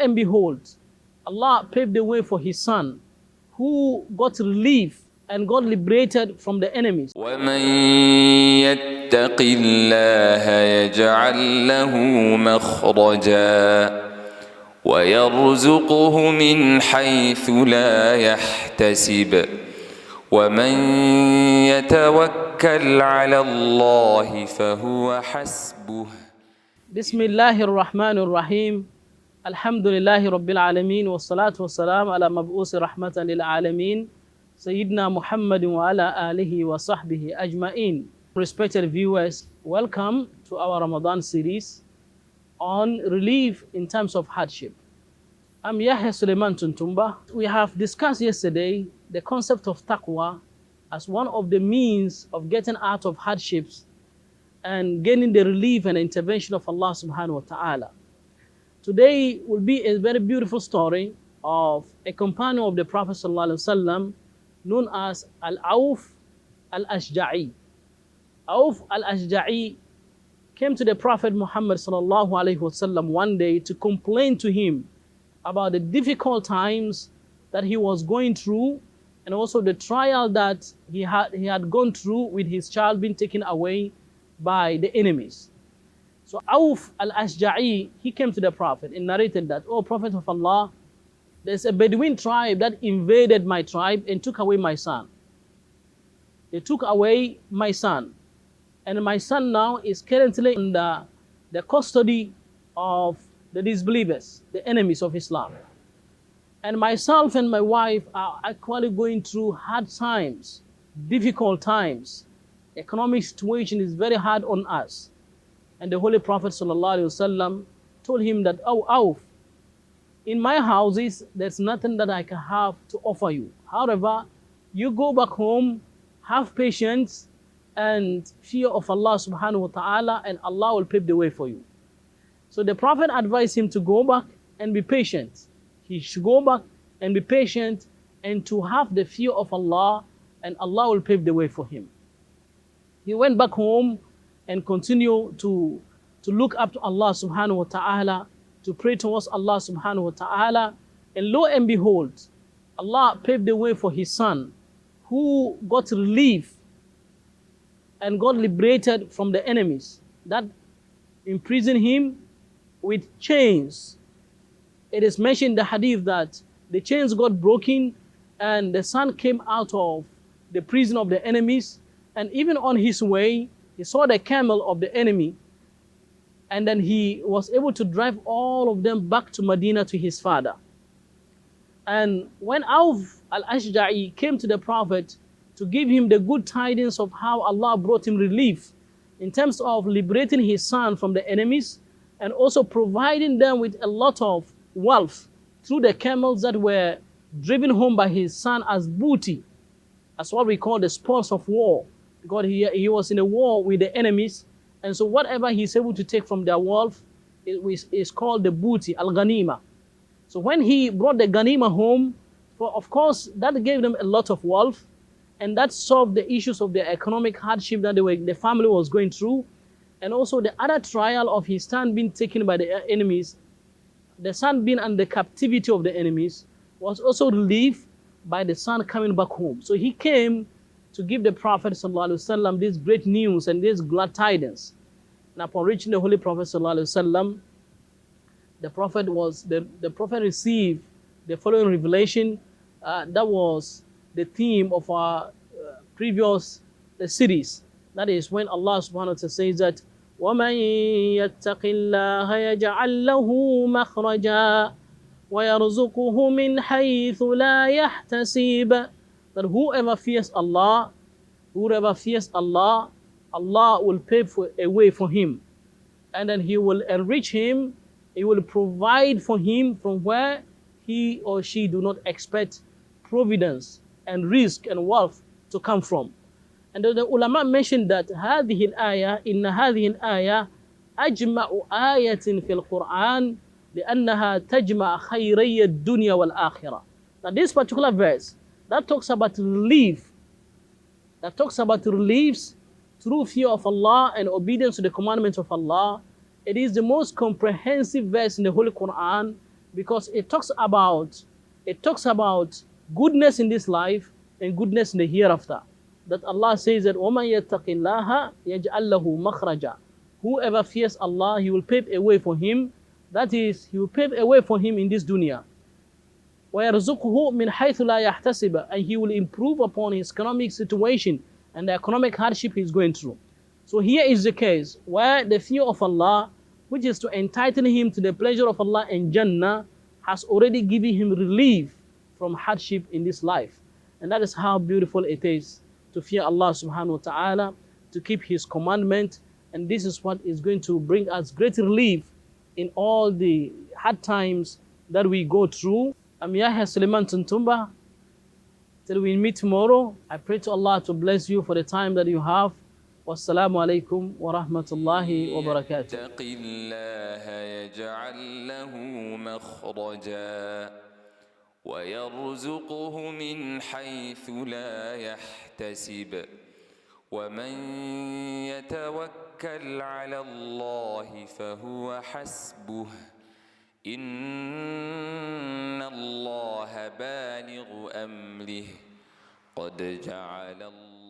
and behold, Allah paved the way for His son, who got relief and got liberated from the enemies. وَمَن يَتَّقِ اللَّهَ يَجْعَل لَّهُ مَخْرَجًا وَيَرْزُقْهُ مِنْ حَيْثُ لَا يَحْتَسِبُ وَمَن يَتَوَكَّلْ عَلَى اللَّهِ فَهُوَ حَسْبُهُ. Bismillahir Rahmanir Rahim. Alhamdulillahi Rabbil Alameen. Wassalatu wassalam ala mab'usi rahmatan lil alameen. Sayyidina Muhammadin wa ala alihi wa sahbihi ajma'in. Respected viewers, welcome to our Ramadan series on relief in times of hardship. I'm Yahya Tuntunba. We have discussed yesterday the concept of taqwa as one of the means of getting out of hardships and gaining the relief and intervention of Allah subhanahu wa ta'ala. Today will be a very beautiful story of a companion of the Prophet sallallahu alaihi wasallam known as Al-Auf Al-Ashja'i. Auf Al-Ashja'i came to the Prophet Muhammad sallallahu alaihi wasallam one day to complain to him about the difficult times that he was going through and also the trial that he had gone through with his child being taken away by the enemies. So Auf al-Ashja'i, he came to the Prophet and narrated that, "Oh Prophet of Allah, there's a Bedouin tribe that invaded my tribe and took away my son. They took away my son. And my son now is currently under the custody of the disbelievers, the enemies of Islam. And myself and my wife are actually going through hard times, difficult times. Economic situation is very hard on us." And the Holy Prophet ﷺ told him that, "Oh, Auf, in my houses, there's nothing that I can have to offer you. However, you go back home, have patience and fear of Allah subhanahu wa ta'ala, and Allah will pave the way for you." So the Prophet advised him to go back and be patient. He should go back and be patient and to have the fear of Allah, and Allah will pave the way for him. He went back home and continued to look up to Allah subhanahu wa ta'ala, to pray towards Allah subhanahu wa ta'ala. And lo and behold, Allah paved the way for his son, who got relief and got liberated from the enemies that imprisoned him with chains. It is mentioned in the hadith that the chains got broken and the son came out of the prison of the enemies, and even on his way, he saw the camel of the enemy, and then he was able to drive all of them back to Medina to his father. And when Auf al-Ashja'i came to the Prophet to give him the good tidings of how Allah brought him relief in terms of liberating his son from the enemies and also providing them with a lot of wealth through the camels that were driven home by his son as booty, as what we call the spoils of war, because he was in a war with the enemies, and so whatever he's able to take from their wealth is called the booty, al-ghanima. So when he brought the ghanima home, of course, that gave them a lot of wealth, and that solved the issues of the economic hardship that the family was going through, and also the other trial of his son being taken by the enemies, the son being under captivity of the enemies, was also relieved by the son coming back home. So he came to give the Prophet ﷺ this great news and this glad tidings. And upon reaching the Holy Prophet ﷺ, the Prophet received the following revelation. That was the theme of our previous series. That is when Allah subhanahu wa ta'ala says that, وَمَن يَتَّقِ اللَّهَ يَجْعَل لَّهُ مَخْرَجًا وَيَرْزُقُهُ مِنْ حَيْثُ لَا يَحْتَسِبُ. That whoever fears Allah, Allah will pave a way for him, and then he will enrich him, he will provide for him from where he or she do not expect providence and risk and wealth to come from. And the ulama mentioned that هذه الآية إن هذه الآية أجمع آية في القرآن لأنها تجمع خيري الدنيا والآخرة. Now this particular verse that talks about relief, through fear of Allah and obedience to the commandments of Allah. It is the most comprehensive verse in the Holy Quran because it talks about goodness in this life and goodness in the hereafter. That Allah says that وَمَنْ يَتَّقِ اللَّهَ يَجْعَلْ لَهُ مَخْرَجًا. Whoever fears Allah, He will pave a way for him. That is, He will pave a way for him in this dunya. وَيَرْزُقْهُ مِنْ حَيْثُ لَا يَحْتَسِبَ. And He will improve upon his economic situation and the economic hardship he's going through. So here is the case where the fear of Allah, which is to entitle him to the pleasure of Allah and Jannah, has already given him relief from hardship in this life. And that is how beautiful it is to fear Allah subhanahu wa ta'ala, to keep His commandment. And this is what is going to bring us great relief in all the hard times that we go through. I'm Yahya Tuntunba. Till we meet tomorrow, I pray to Allah to bless you for the time that you have. Wassalamu alaikum wa rahmatullahi wa barakatuh. يتق الله يجعل له مخرجا ويرزقه من حيث لا يحتسب ومن يتوكل على الله فهو حسبه إن الله بالغ أمره قد جعل الله